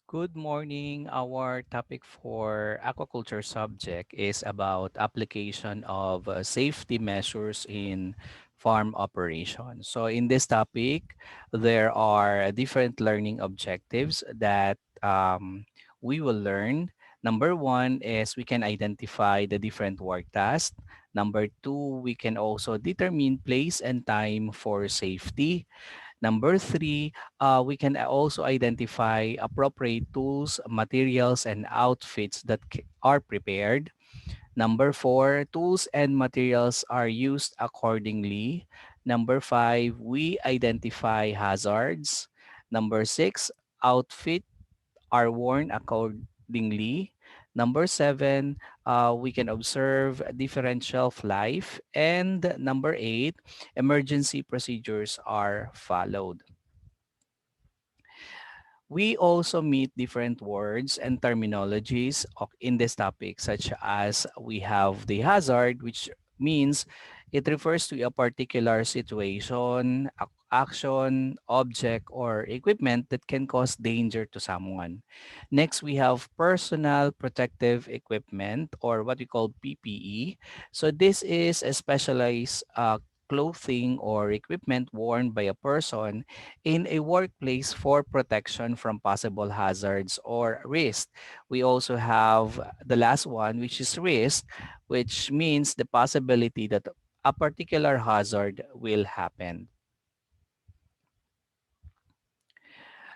Good morning. Our topic for aquaculture subject is about application of safety measures in farm operations. So in this topic, there are different learning objectives that we will learn. Number one is we can identify the different work tasks. Number two, we can also determine place and time for safety. Number three, we can also identify appropriate tools, materials, and outfits that are prepared. Number four, tools and materials are used accordingly. Number five, we identify hazards. Number six, outfit are worn accordingly. Number seven, we can observe different shelf life. And number eight, emergency procedures are followed. We also meet different words and terminologies in this topic, such as we have the hazard, which means it refers to a particular situation, action, object, or equipment that can cause danger to someone. Next, we have personal protective equipment, or what we call PPE. So this is a specialized clothing or equipment worn by a person in a workplace for protection from possible hazards or risk. We also have the last one, which is risk, which means the possibility that a particular hazard will happen.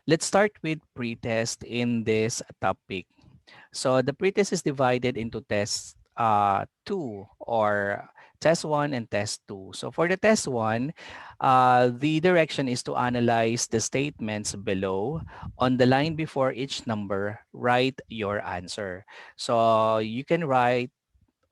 Let's start with pretest in this topic. So the pretest is divided into test two, or test one and test two. So for the test one, the direction is to analyze the statements below. On the line before each number, write your answer. So you can write,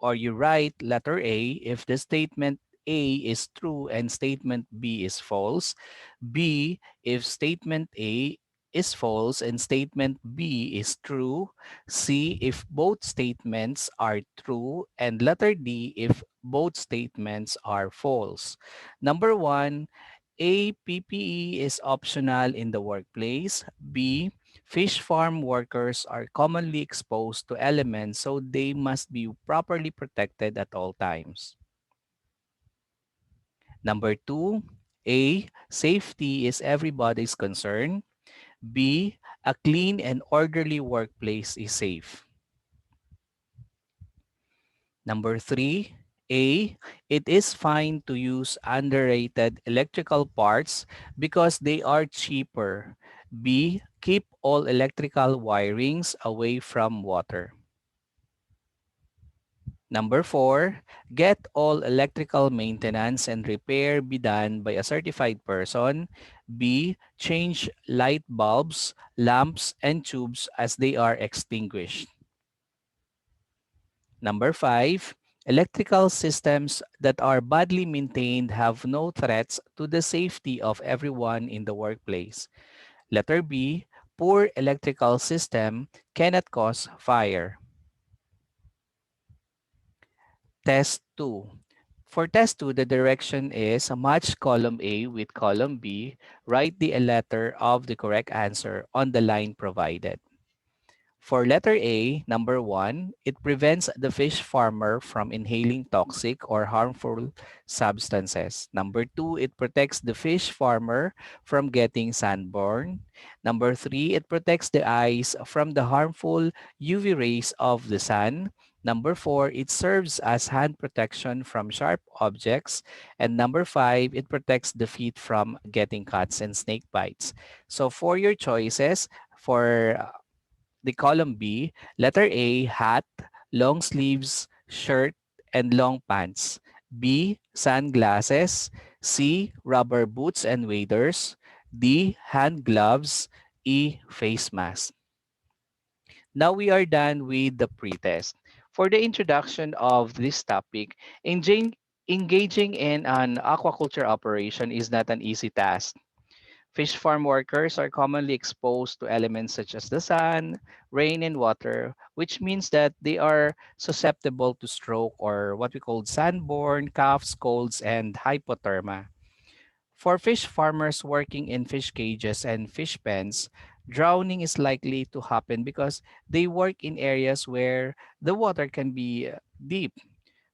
or you write letter A if the statement A is true and statement B is false. B if statement A is false and statement B is true. C if both statements are true. And letter D if both statements are false. Number one, A, PPE is optional in the workplace. B, fish farm workers are commonly exposed to elements, so they must be properly protected at all times. Number two, A, safety is everybody's concern. B, a clean and orderly workplace is safe. Number three, A, it is fine to use underrated electrical parts because they are cheaper. B, keep all electrical wirings away from water. Number four, get all electrical maintenance and repair be done by a certified person. B, change light bulbs, lamps, and tubes as they are extinguished. Number five, electrical systems that are badly maintained have no threats to the safety of everyone in the workplace. Letter B, poor electrical system cannot cause fire. Test 2. For test 2, the direction is match column A with column B. Write the letter of the correct answer on the line provided. For letter A, number one, it prevents the fish farmer from inhaling toxic or harmful substances. Number two, it protects the fish farmer from getting sunburn. Number three, it protects the eyes from the harmful UV rays of the sun. Number four, it serves as hand protection from sharp objects. And number five, it protects the feet from getting cuts and snake bites. So for your choices, for the column B, letter A, hat, long sleeves, shirt, and long pants. B, sunglasses. C, rubber boots and waders. D, hand gloves. E, face mask. Now we are done with the pretest. For the introduction of this topic, engaging in an aquaculture operation is not an easy task. Fish farm workers are commonly exposed to elements such as the sun, rain, and water, which means that they are susceptible to stroke, or what we call sunburn, coughs, colds, and hypothermia. For fish farmers working in fish cages and fish pens, drowning is likely to happen because they work in areas where the water can be deep.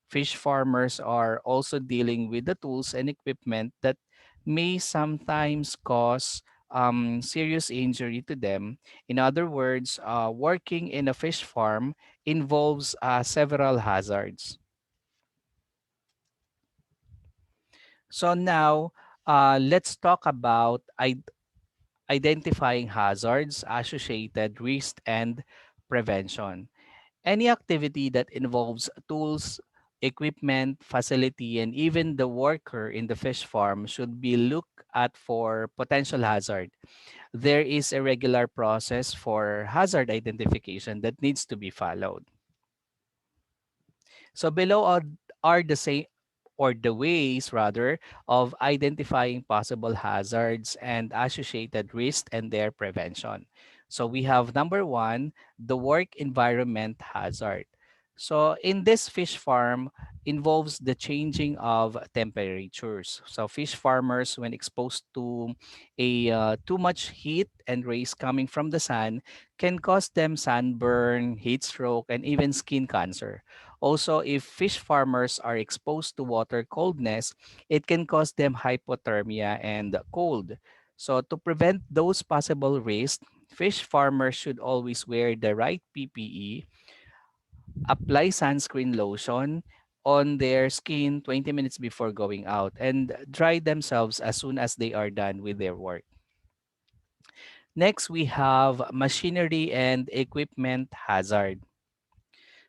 Fish farmers are also dealing with the tools and equipment that may sometimes cause serious injury to them. In other words, working in a fish farm involves several hazards. So now, let's talk about identifying hazards, associated risk, and prevention. Any activity that involves tools, equipment, facility, and even the worker in the fish farm should be looked at for potential hazard. There is a regular process for hazard identification that needs to be followed. So below are the same or the ways rather of identifying possible hazards and associated risks and their prevention. So we have number one, the work environment hazard. So in this fish farm involves the changing of temperatures. So fish farmers when exposed to a too much heat and rays coming from the sun can cause them sunburn, heat stroke, and even skin cancer. Also, if fish farmers are exposed to water coldness, it can cause them hypothermia and cold. So, to prevent those possible risks, fish farmers should always wear the right PPE, apply sunscreen lotion on their skin 20 minutes before going out, and dry themselves as soon as they are done with their work. Next, we have machinery and equipment hazard.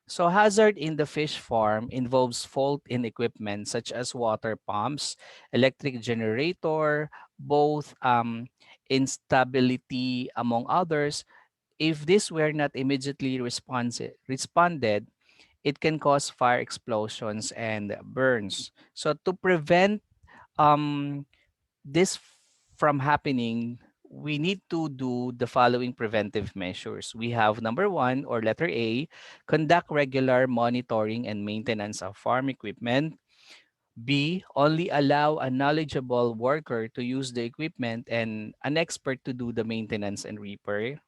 So hazard in the fish farm involves fault in equipment such as water pumps, electric generator, both instability among others. If this were not immediately responded, it can cause fire explosions and burns. So to prevent um, this from happening, we need to do the following preventive measures. We have number one, or letter A, conduct regular monitoring and maintenance of farm equipment. B, only allow a knowledgeable worker to use the equipment and an expert to do the maintenance and repair.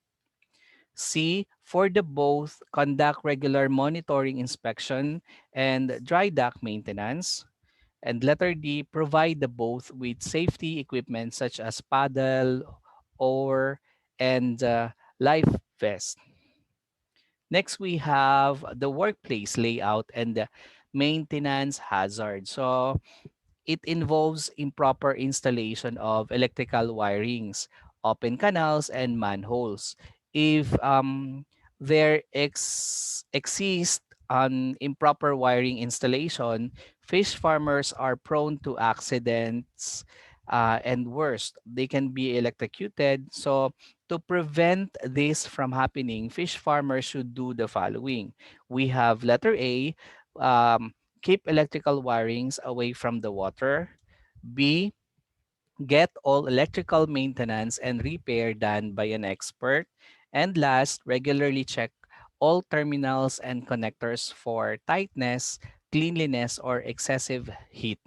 C, for the both, conduct regular monitoring inspection and dry dock maintenance. And letter D, provide the both with safety equipment such as paddle, oar, and life vest. Next, we have the workplace layout and the maintenance hazard. So it involves improper installation of electrical wirings, open canals, and manholes. If there exists an improper wiring installation, fish farmers are prone to accidents, and worse, they can be electrocuted. So to prevent this from happening, fish farmers should do the following. We have letter A, um, keep electrical wirings away from the water. B, get all electrical maintenance and repair done by an expert. And last, regularly check all terminals and connectors for tightness, cleanliness, or excessive heat.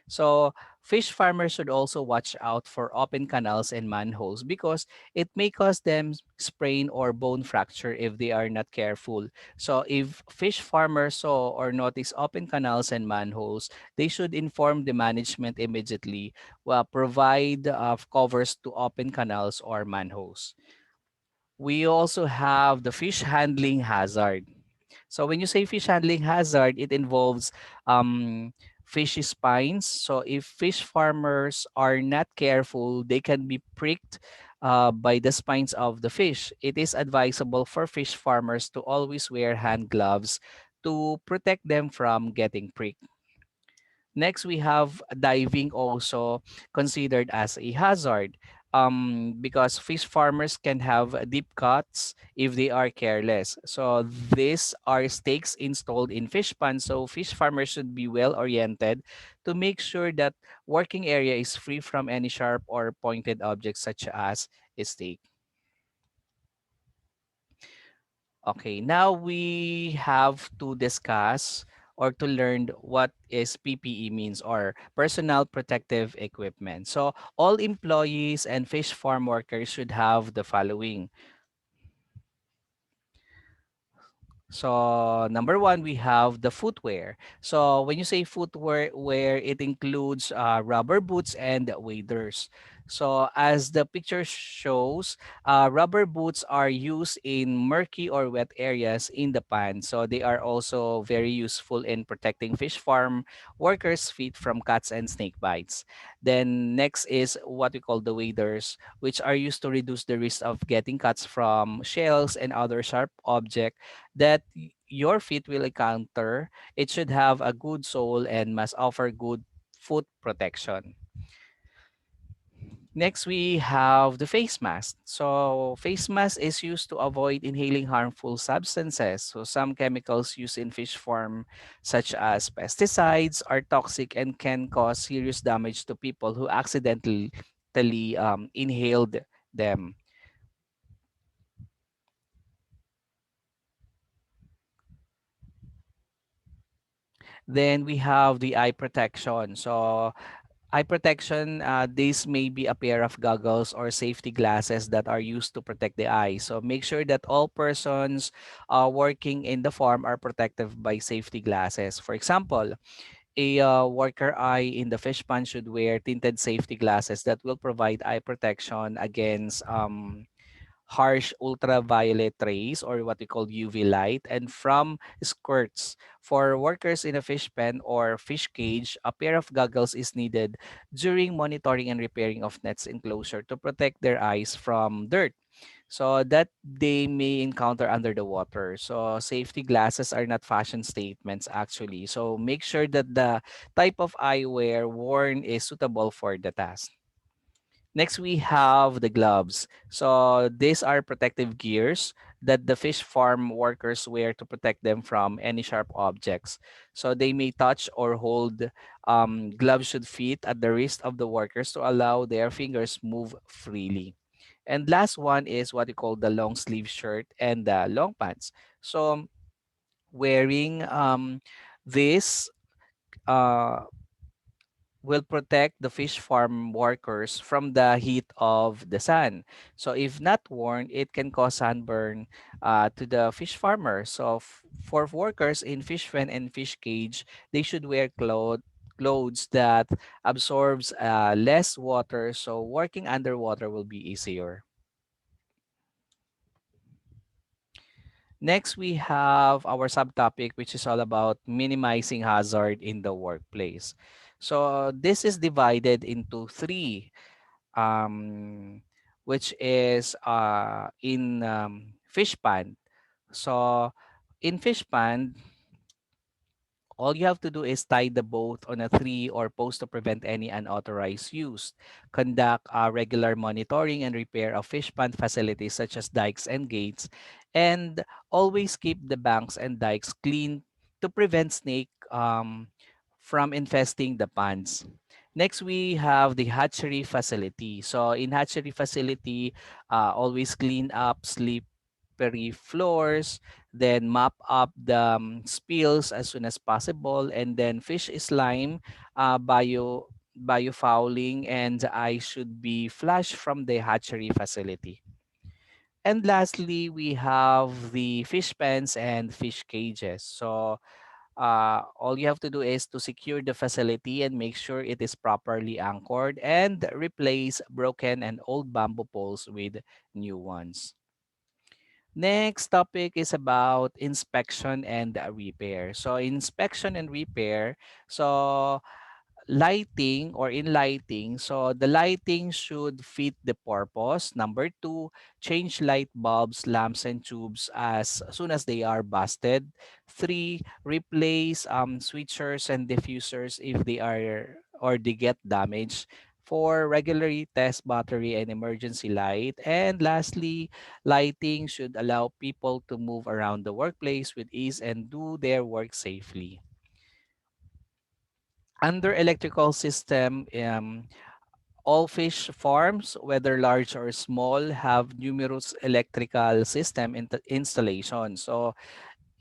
So, fish farmers should also watch out for open canals and manholes because it may cause them sprain or bone fracture if they are not careful. So, if fish farmers saw or notice open canals and manholes, they should inform the management immediately. Provide covers to open canals or manholes. We also have the fish handling hazard. So when you say fish handling hazard, it involves fish spines. So if fish farmers are not careful, they can be pricked by the spines of the fish. It is advisable for fish farmers to always wear hand gloves to protect them from getting pricked. Next, we have diving also considered as a hazard, because fish farmers can have deep cuts if they are careless. So these are stakes installed in fish ponds. So fish farmers should be well oriented to make sure that working area is free from any sharp or pointed objects such as a stake. Okay, now we have to discuss or to learn what is PPE means, or personal protective equipment. So all employees and fish farm workers should have the following. So number one, we have the footwear. So when you say footwear, where it includes rubber boots and waders. So as the picture shows, rubber boots are used in murky or wet areas in the pond. So they are also very useful in protecting fish farm workers' feet from cuts and snake bites. Then next is what we call the waders, which are used to reduce the risk of getting cuts from shells and other sharp objects that your feet will encounter. It should have a good sole and must offer good foot protection. Next, we have the face mask. So, face mask is used to avoid inhaling harmful substances. So, some chemicals used in fish farm, such as pesticides, are toxic and can cause serious damage to people who accidentally inhaled them. Then we have the eye protection. So, eye protection, these may be a pair of goggles or safety glasses that are used to protect the eye. So make sure that all persons working in the farm are protected by safety glasses. For example, a worker eye in the fish pond should wear tinted safety glasses that will provide eye protection against harsh ultraviolet rays, or what we call UV light, and from squirts. For workers in a fish pen or fish cage, a pair of goggles is needed during monitoring and repairing of nets enclosure to protect their eyes from dirt, so that they may encounter under the water. So safety glasses are not fashion statements actually. So make sure that the type of eyewear worn is suitable for the task. Next, we have the gloves. So these are protective gears that the fish farm workers wear to protect them from any sharp objects. So they may touch or hold. Gloves should fit at the wrist of the workers to allow their fingers move freely. And last one is what we call the long sleeve shirt and the long pants. So wearing this uh, will protect the fish farm workers from the heat of the sun. So if not worn, it can cause sunburn to the fish farmer. So for workers in fish pen and fish cage, they should wear clothes that absorbs less water, so working underwater will be easier. Next, we have our subtopic, which is all about minimizing hazard in the workplace. So this is divided into three, um, which is in fish pond. So in fish pond, all you have to do is tie the boat on a tree or post to prevent any unauthorized use. Conduct regular monitoring and repair of fish pond facilities such as dikes and gates. And always keep the banks and dikes clean to prevent snake from infesting the ponds. Next, we have the hatchery facility. So in hatchery facility, always clean up slippery floors, then mop up the spills as soon as possible, and then fish slime, biofouling, and the ice should be flushed from the hatchery facility. And lastly, we have the fish pens and fish cages. So all you have to do is to secure the facility and make sure it is properly anchored and replace broken and old bamboo poles with new ones. Next topic is about inspection and repair. So inspection and repair. So lighting, or in lighting, so the lighting should fit the purpose. Number two, change light bulbs, lamps, and tubes as soon as they are busted. Three, replace switchers and diffusers if they are or they get damaged. Four, regularly test battery and emergency light. And lastly, lighting should allow people to move around the workplace with ease and do their work safely. Under electrical system, all fish farms, whether large or small, have numerous electrical system installations. So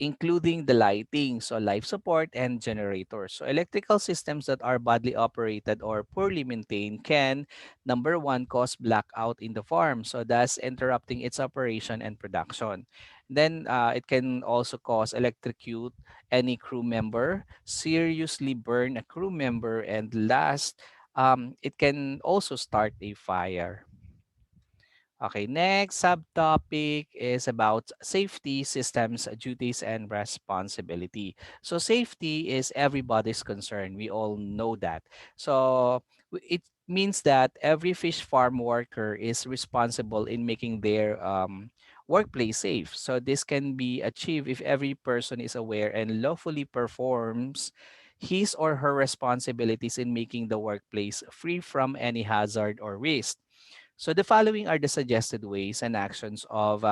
including the lighting, so life support and generators. So electrical systems that are badly operated or poorly maintained can, number one, cause blackout in the farm, so thus interrupting its operation and production. Then it can also cause electrocute any crew member, seriously burn a crew member, and last, it can also start a fire. Okay, next subtopic is about safety systems, duties, and responsibility. So safety is everybody's concern. We all know that. So it means that every fish farm worker is responsible in making their workplace safe. So this can be achieved if every person is aware and lawfully performs his or her responsibilities in making the workplace free from any hazard or risk. So the following are the suggested ways and actions of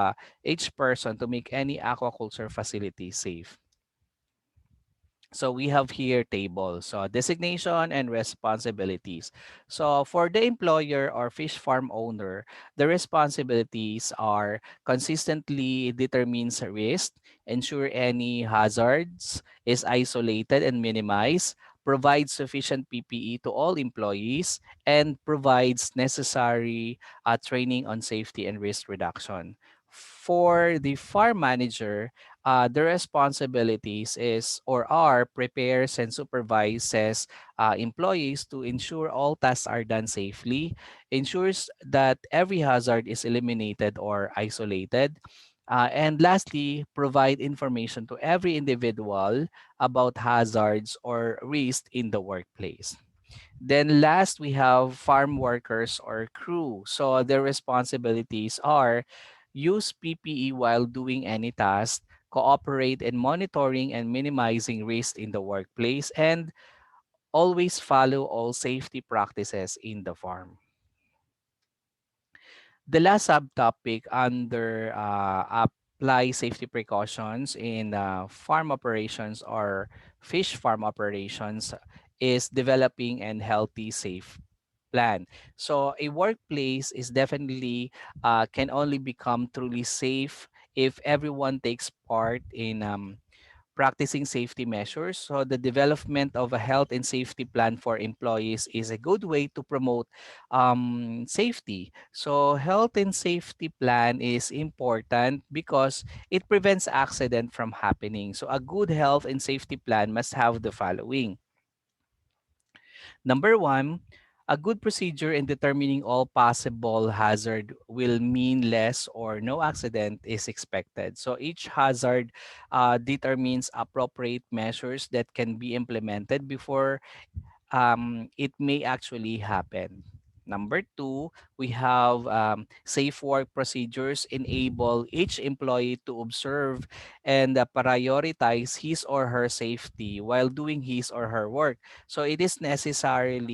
each person to make any aquaculture facility safe. So we have here tables, so designation and responsibilities. So for the employer or fish farm owner, the responsibilities are consistently determines risk, ensure any hazards is isolated and minimized, provide sufficient PPE to all employees, and provides necessary training on safety and risk reduction. For the farm manager, the responsibilities is or are prepares and supervises employees to ensure all tasks are done safely, ensures that every hazard is eliminated or isolated, and lastly, provide information to every individual about hazards or risk in the workplace. Then last, we have farm workers or crew. So their responsibilities are use PPE while doing any task, cooperate in monitoring and minimizing risk in the workplace, and always follow all safety practices in the farm. The last subtopic under apply safety precautions in farm operations or fish farm operations is developing and healthy safe plan. So a workplace is definitely can only become truly safe if everyone takes part in practicing safety measures. So the development of a health and safety plan for employees is a good way to promote safety. So health and safety plan is important because it prevents accident from happening. So a good health and safety plan must have the following. Number one, a good procedure in determining all possible hazard will mean less or no accident is expected. So each hazard determines appropriate measures that can be implemented before it may actually happen. Number two, we have safe work procedures enable each employee to observe and prioritize his or her safety while doing his or her work. So it is necessary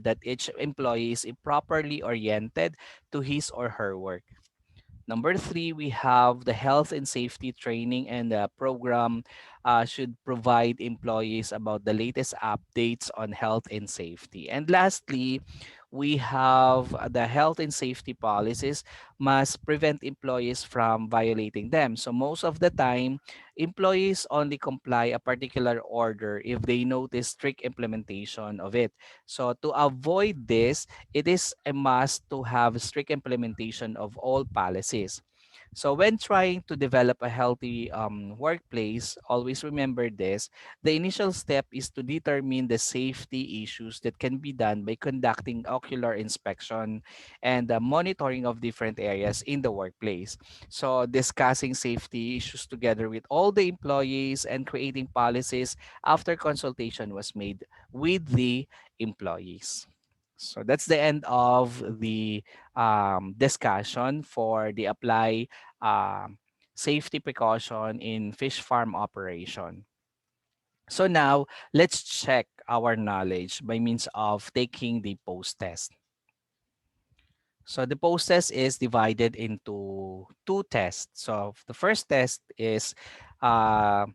that each employee is properly oriented to his or her work. Number three, we have the health and safety training and the program should provide employees about the latest updates on health and safety. And lastly, we have the health and safety policies must prevent employees from violating them. So most of the time, employees only comply a particular order if they notice strict implementation of it. So to avoid this, it is a must to have strict implementation of all policies. So when trying to develop a healthy workplace, always remember this. The initial step is to determine the safety issues that can be done by conducting ocular inspection and monitoring of different areas in the workplace. So discussing safety issues together with all the employees and creating policies after consultation was made with the employees. So that's the end of the discussion for the apply safety precaution in fish farm operation. So now let's check our knowledge by means of taking the post test. So the post test is divided into two tests. So the first test is uh,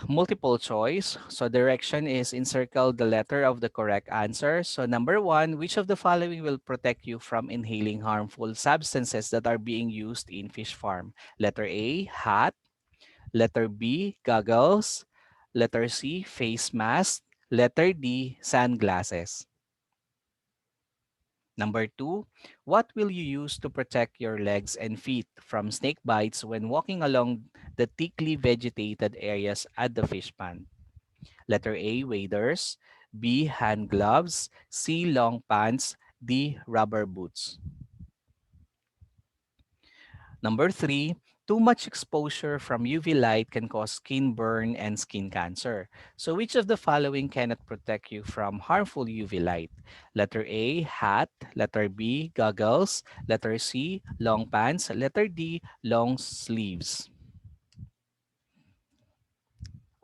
Multiple choice. So direction is encircle the letter of the correct answer. So number one, which of the following will protect you from inhaling harmful substances that are being used in fish farm? Letter A, hat. Letter B, goggles. Letter C, face mask. Letter D, sunglasses. Number two, what will you use to protect your legs and feet from snake bites when walking along the thickly vegetated areas at the fish pond? Letter A, waders. B, hand gloves. C, long pants. D, rubber boots. Number three, too much exposure from UV light can cause skin burn and skin cancer. So which of the following cannot protect you from harmful UV light? Letter A, hat. Letter B, goggles. Letter C, long pants. Letter D, long sleeves.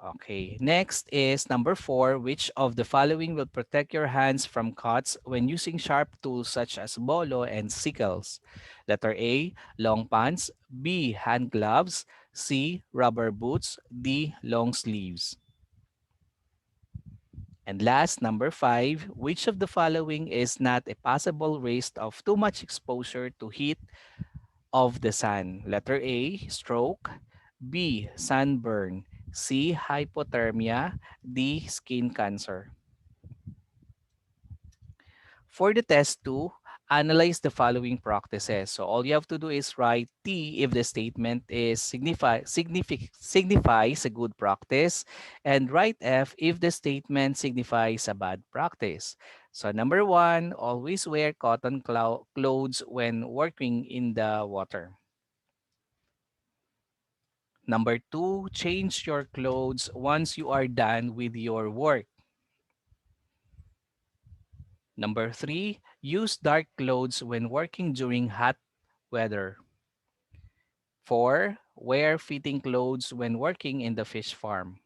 Okay, next is number four. Which of the following will protect your hands from cuts when using sharp tools such as bolo and sickles? Letter A, long pants. B, hand gloves. C, rubber boots. D, long sleeves. And last, number five. Which of the following is not a possible risk of too much exposure to heat of the sun? Letter A, stroke. B, sunburn. C, hypothermia. D, skin cancer. For the test two, analyze the following practices. So all you have to do is write T if the statement is signifies a good practice, and write F if the statement signifies a bad practice. So number one, always wear cotton clothes when working in the water. Number two, change your clothes once you are done with your work. Number three, use dark clothes when working during hot weather. Four, wear fitting clothes when working in the fish farm.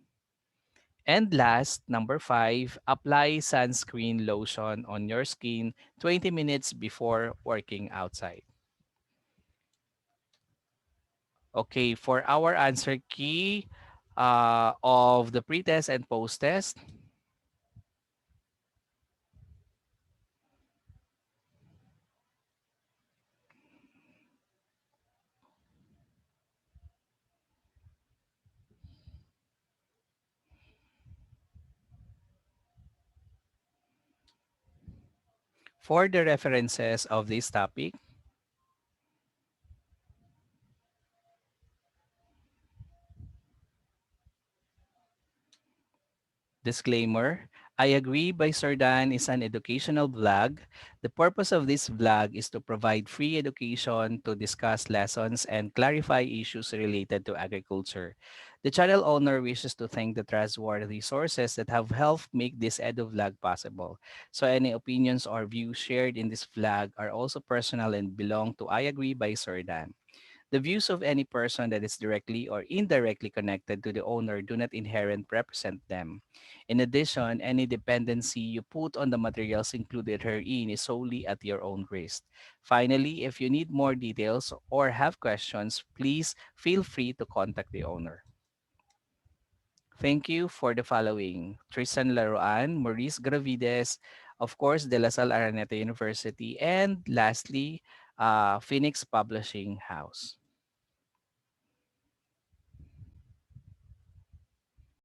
And last, number five, apply sunscreen lotion on your skin 20 minutes before working outside. Okay, for our answer key of the pre-test and post-test, for the references of this topic, disclaimer, I Agree by Sir Dan is an educational vlog. The purpose of this vlog is to provide free education, to discuss lessons, and clarify issues related to agriculture. The channel owner wishes to thank the trustworthy sources that have helped make this edu vlog possible. So any opinions or views shared in this vlog are also personal and belong to I Agree by Sir Dan. The views of any person that is directly or indirectly connected to the owner do not inherently represent them. In addition, any dependency you put on the materials included herein is solely at your own risk. Finally, if you need more details or have questions, please feel free to contact the owner. Thank you for the following: Tristan Laruan, Maurice Gravides, of course, De La Salle Araneta University, and lastly, Phoenix Publishing House.